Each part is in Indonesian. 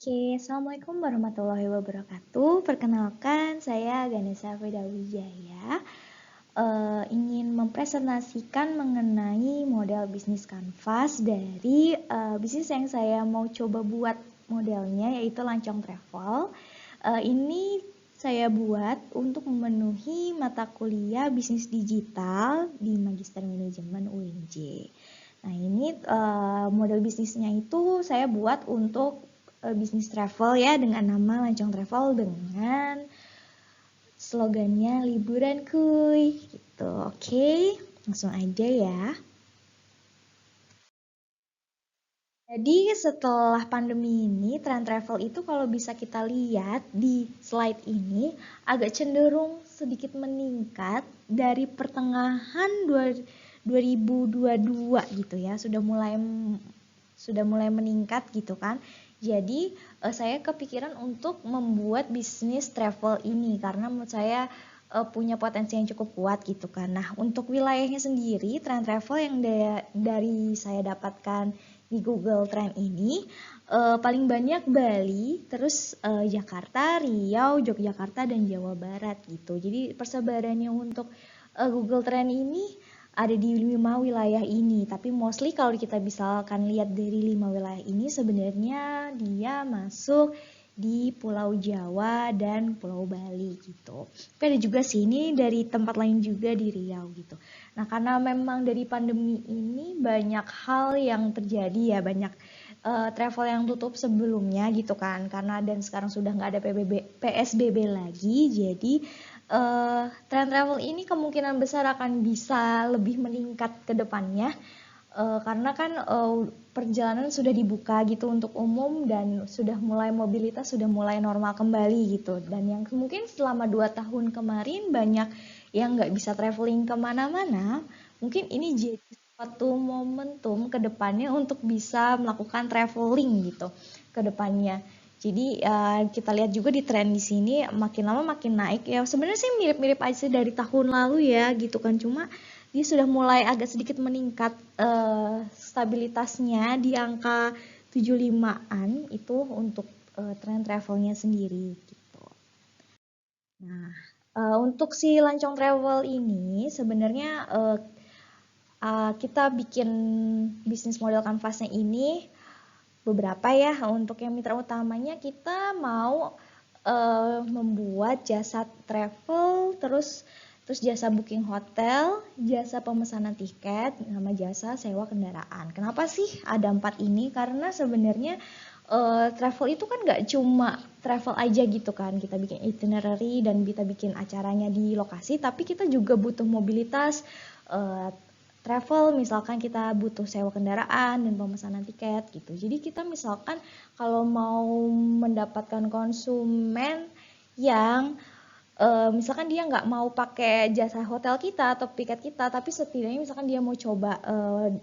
Oke, Assalamualaikum warahmatullahi wabarakatuh. Perkenalkan, saya Ganesha Veda Wijaya. Ingin mempresentasikan mengenai model bisnis kanvas dari bisnis yang saya mau coba buat modelnya, yaitu Lancong Travel. Ini saya buat untuk memenuhi mata kuliah bisnis digital di Magister Manajemen UNJ. Nah, ini model bisnisnya itu saya buat untuk bisnis travel ya, dengan nama Lancong Travel dengan slogannya liburan kuy gitu. Oke, langsung aja ya. Jadi setelah pandemi ini, tren travel itu kalau bisa kita lihat di slide ini agak cenderung sedikit meningkat dari pertengahan 2022 gitu ya. Sudah mulai meningkat gitu kan. Jadi saya kepikiran untuk membuat bisnis travel ini karena menurut saya punya potensi yang cukup kuat gitu kan. Nah, untuk wilayahnya sendiri, tren travel yang dari saya dapatkan di Google Trend ini paling banyak Bali, terus Jakarta, Riau, Yogyakarta, dan Jawa Barat gitu. Jadi persebarannya untuk Google Trend ini ada di 5 wilayah ini, tapi mostly kalau kita misalkan lihat dari 5 wilayah ini sebenarnya dia masuk di Pulau Jawa dan Pulau Bali gitu. Tapi ada juga sih ini dari tempat lain juga di Riau gitu. Nah, karena memang dari pandemi ini banyak hal yang terjadi ya, banyak travel yang tutup sebelumnya gitu kan, karena dan sekarang sudah nggak ada PSBB lagi, jadi tren travel ini kemungkinan besar akan bisa lebih meningkat ke depannya karena kan perjalanan sudah dibuka gitu untuk umum dan sudah mulai mobilitas sudah mulai normal kembali gitu, dan yang mungkin selama 2 tahun kemarin banyak yang nggak bisa traveling kemana-mana, mungkin ini jadi suatu momentum ke depannya untuk bisa melakukan traveling gitu ke depannya. Jadi kita lihat juga di tren di sini makin lama makin naik ya. Sebenarnya sih mirip-mirip aja dari tahun lalu ya gitu kan. Cuma dia sudah mulai agak sedikit meningkat stabilitasnya di angka 75-an itu untuk tren travelnya sendiri gitu. Nah, untuk si Lancong Travel ini sebenarnya kita bikin bisnis model kanvasnya ini beberapa ya. Untuk yang mitra utamanya kita mau membuat jasa travel, terus jasa booking hotel, jasa pemesanan tiket, sama jasa sewa kendaraan. Kenapa sih ada 4 ini? Karena sebenarnya travel itu kan nggak cuma travel aja gitu kan, kita bikin itinerary dan kita bikin acaranya di lokasi, tapi kita juga butuh mobilitas travel, misalkan kita butuh sewa kendaraan dan pemesanan tiket gitu. Jadi kita misalkan kalau mau mendapatkan konsumen yang misalkan dia nggak mau pakai jasa hotel kita atau tiket kita, tapi setidaknya misalkan dia mau coba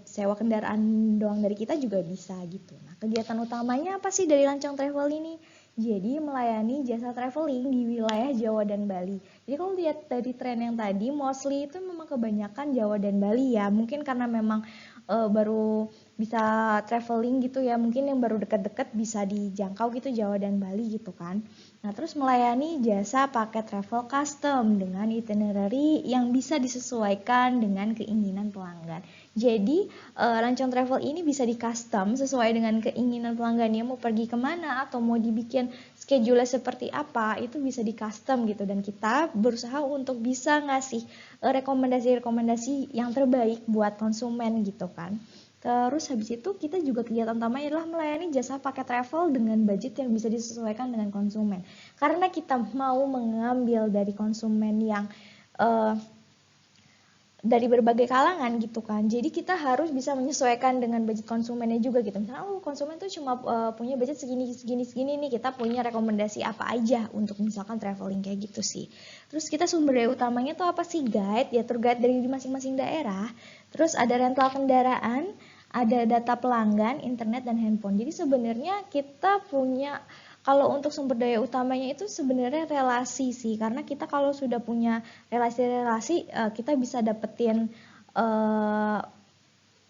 sewa kendaraan doang dari kita juga bisa gitu. Nah, kegiatan utamanya apa sih dari Lancong Travel ini? Jadi melayani jasa traveling di wilayah Jawa dan Bali. Jadi kalau lihat dari tren yang tadi, mostly itu memang kebanyakan Jawa dan Bali ya. Mungkin karena memang baru bisa traveling gitu ya. Mungkin yang baru deket-deket bisa dijangkau gitu Jawa dan Bali gitu kan. Nah, terus melayani jasa paket travel custom dengan itinerary yang bisa disesuaikan dengan keinginan pelanggan. Jadi, Lancong Travel ini bisa di custom sesuai dengan keinginan pelanggannya mau pergi kemana atau mau dibikin schedule seperti apa, itu bisa di custom gitu, dan kita berusaha untuk bisa ngasih rekomendasi-rekomendasi yang terbaik buat konsumen gitu kan. Terus habis itu kita juga kegiatan utamanya adalah melayani jasa paket travel dengan budget yang bisa disesuaikan dengan konsumen. Karena kita mau mengambil dari konsumen yang uh, dari berbagai kalangan gitu kan. Jadi kita harus bisa menyesuaikan dengan budget konsumennya juga gitu. Misalnya konsumen tuh cuma punya budget segini nih, kita punya rekomendasi apa aja untuk misalkan traveling kayak gitu sih. Terus kita sumber daya utamanya tuh apa sih? Guide, ya tour guide dari masing-masing daerah. Terus ada rental kendaraan, ada data pelanggan, internet dan handphone. Jadi sebenarnya kita punya, kalau untuk sumber daya utamanya itu sebenarnya relasi sih, karena kita kalau sudah punya relasi-relasi kita bisa dapetin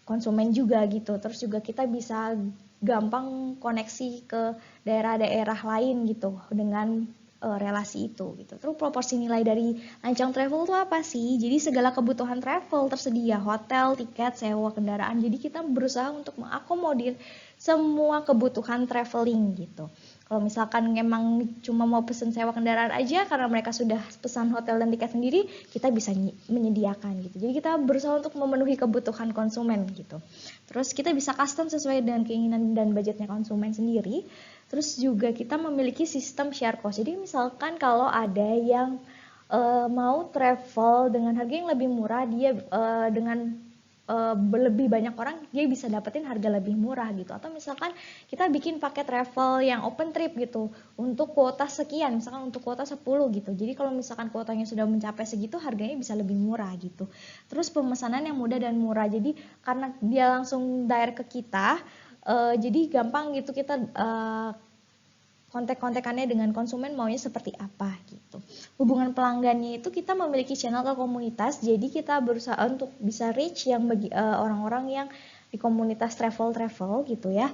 konsumen juga gitu. Terus juga kita bisa gampang koneksi ke daerah-daerah lain gitu dengan relasi itu gitu. Terus proporsi nilai dari Lancang Travel itu apa sih? Jadi segala kebutuhan travel tersedia, hotel, tiket, sewa kendaraan. Jadi kita berusaha untuk mengakomodir semua kebutuhan traveling gitu. Kalau misalkan memang cuma mau pesen sewa kendaraan aja karena mereka sudah pesan hotel dan tiket sendiri, kita bisa menyediakan gitu. Jadi kita berusaha untuk memenuhi kebutuhan konsumen gitu. Terus kita bisa custom sesuai dengan keinginan dan budgetnya konsumen sendiri. Terus juga kita memiliki sistem share cost. Jadi misalkan kalau ada yang mau travel dengan harga yang lebih murah, dia dengan lebih banyak orang dia bisa dapetin harga lebih murah gitu. Atau misalkan kita bikin paket travel yang open trip gitu untuk kuota sekian, misalkan untuk kuota 10 gitu. Jadi kalau misalkan kuotanya sudah mencapai segitu, harganya bisa lebih murah gitu. Terus pemesanan yang mudah dan murah. Jadi karena dia langsung direct ke kita, jadi gampang gitu kita kontak-kontakannya dengan konsumen maunya seperti apa gitu. Hubungan pelanggannya itu kita memiliki channel ke komunitas, jadi kita berusaha untuk bisa reach yang bagi orang-orang yang di komunitas travel gitu ya,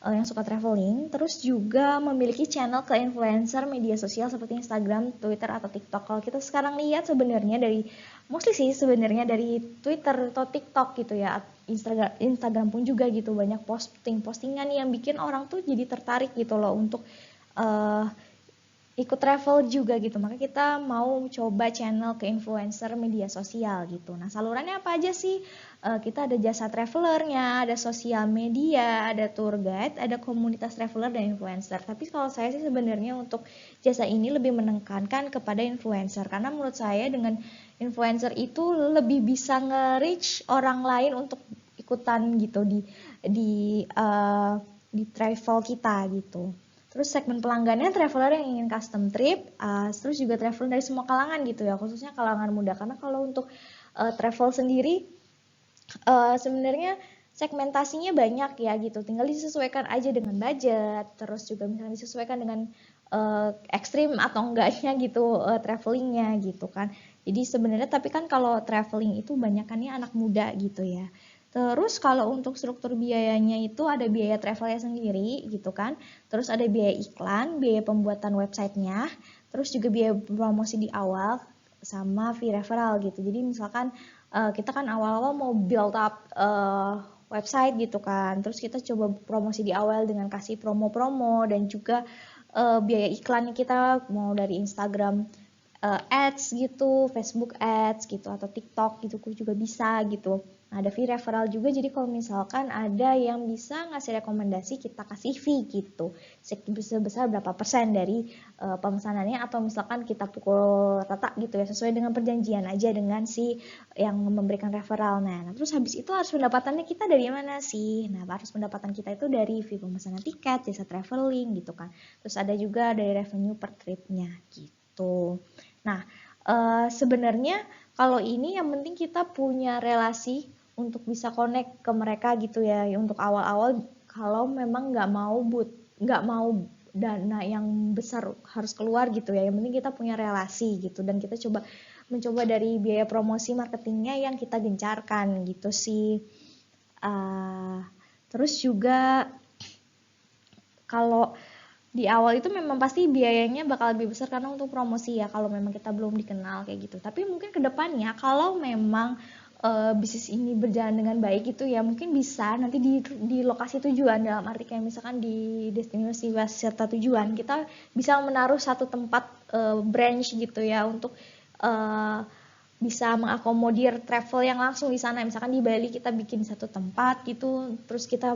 yang suka traveling. Terus juga memiliki channel ke influencer media sosial seperti Instagram, Twitter atau TikTok. Kalau kita sekarang lihat sebenarnya dari mostly sih sebenarnya dari Twitter atau TikTok gitu ya, Instagram pun juga gitu, banyak postingan yang bikin orang tuh jadi tertarik gitu loh untuk ikut travel juga gitu. Maka kita mau coba channel ke influencer media sosial gitu. Nah, salurannya apa aja sih? Kita ada jasa travelernya, ada sosial media, ada tour guide, ada komunitas traveler dan influencer. Tapi kalau saya sih sebenarnya untuk jasa ini lebih menekankan kepada influencer, karena menurut saya dengan influencer itu lebih bisa nge-reach orang lain untuk ikutan gitu di travel kita gitu. Terus segmen pelanggannya traveler yang ingin custom trip, terus juga traveler dari semua kalangan gitu ya, khususnya kalangan muda. Karena kalau untuk travel sendiri sebenarnya segmentasinya banyak ya gitu, tinggal disesuaikan aja dengan budget, terus juga misalnya disesuaikan dengan ekstrim atau enggaknya gitu travelingnya gitu kan. Jadi sebenarnya tapi kan kalau traveling itu banyakannya anak muda gitu ya. Terus kalau untuk struktur biayanya itu ada biaya travelnya sendiri gitu kan. Terus ada biaya iklan, biaya pembuatan websitenya, terus juga biaya promosi di awal sama fee referral gitu. Jadi misalkan kita kan awal-awal mau build up website gitu kan. Terus kita coba promosi di awal dengan kasih promo-promo dan juga biaya iklannya kita mau dari Instagram ads gitu, Facebook ads gitu, atau TikTok gitu juga bisa gitu. Nah, ada fee referral juga, jadi kalau misalkan ada yang bisa ngasih rekomendasi, kita kasih fee gitu, sebesar berapa persen dari pemesanannya, atau misalkan kita pukul rata gitu ya, sesuai dengan perjanjian aja dengan si yang memberikan referral. Nah, terus habis itu harus pendapatannya kita dari mana sih? Nah, harus pendapatan kita itu dari fee pemesanan tiket, jasa traveling gitu kan. Terus ada juga dari revenue per tripnya gitu. Nah, sebenarnya kalau ini yang penting kita punya relasi untuk bisa connect ke mereka gitu ya. Untuk awal-awal kalau memang nggak mau dana yang besar harus keluar gitu ya. Yang penting kita punya relasi gitu, dan kita mencoba dari biaya promosi marketingnya yang kita gencarkan gitu sih. Terus juga kalau di awal itu memang pasti biayanya bakal lebih besar karena untuk promosi ya, kalau memang kita belum dikenal kayak gitu. Tapi mungkin kedepannya kalau memang bisnis ini berjalan dengan baik gitu ya, mungkin bisa nanti di lokasi tujuan, dalam arti kayak misalkan di destinasi wisata tujuan kita bisa menaruh satu tempat branch gitu ya, untuk bisa mengakomodir travel yang langsung di sana. Misalkan di Bali kita bikin satu tempat gitu, terus kita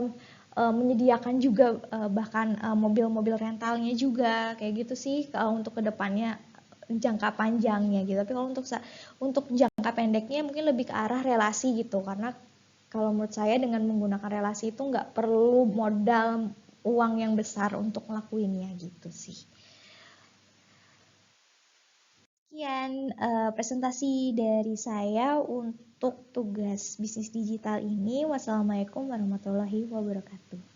menyediakan juga bahkan mobil-mobil rentalnya juga kayak gitu sih untuk kedepannya jangka panjangnya gitu. Tapi kalau untuk jangka pendeknya mungkin lebih ke arah relasi gitu, karena kalau menurut saya dengan menggunakan relasi itu nggak perlu modal uang yang besar untuk ngelakuinnya gitu sih. Sekian presentasi dari saya untuk tugas bisnis digital ini. Wassalamualaikum warahmatullahi wabarakatuh.